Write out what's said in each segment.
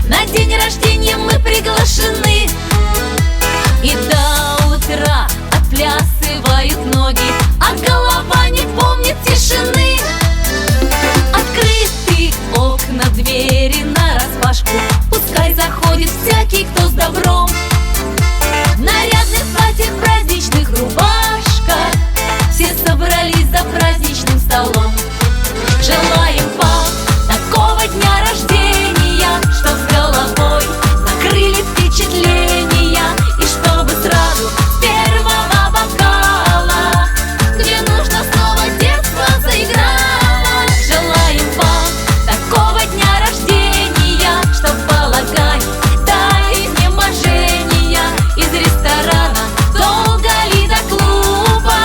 На день рождения мы приглашены, и до утра отплясывают ноги, а голова не помнит тишины. Открыты окна, двери нараспашку, пускай заходит всякий, кто с добром. В нарядных платьях, праздничных рубашках все собрались за праздничным столом. Желаем вам такого дня рождения, чтоб с головой накрыли впечатления, и чтобы сразу с первого бокала, где нужно, снова детство заиграло. Желаем вам такого дня рождения, чтоб в балагане до изнеможения, из ресторана долго ли до клуба,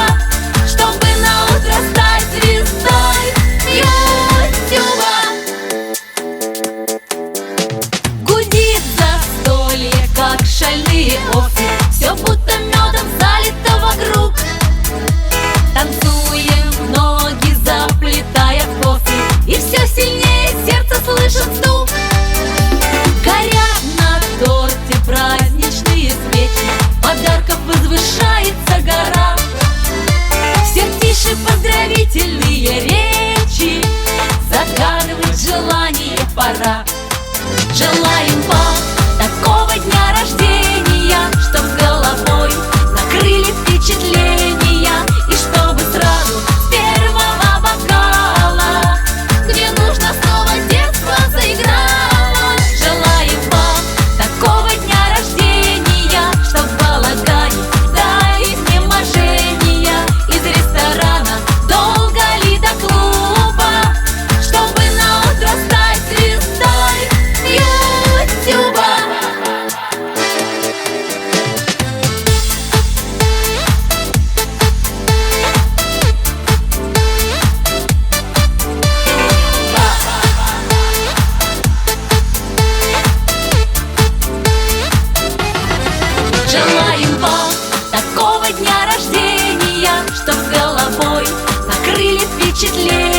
чтобы наутро стать звездой Ютуба. Гудит застолье, как шальные овцы, все будто медом залито вокруг. Танцуем ноги, заплетая в косы, и все сильнее сердце слышит стук. Горят на торте праздничные свечи, подарков возвышается гора. Все тише поздравительные речи, загадывать желание пора. Желаем вам такого дня рождения, чтоб с головой накрыли впечатления, и чтобы сразу с первого бокала, где нужно, снова детство заиграло. Желаем вам такого дня рождения, чтоб в балагане до изнеможения, из ресторана долго ли до клуба, чтобы наутро стать звездой Ютуба. Желаем вам такого дня рождения, чтоб с головой накрыли впечатления,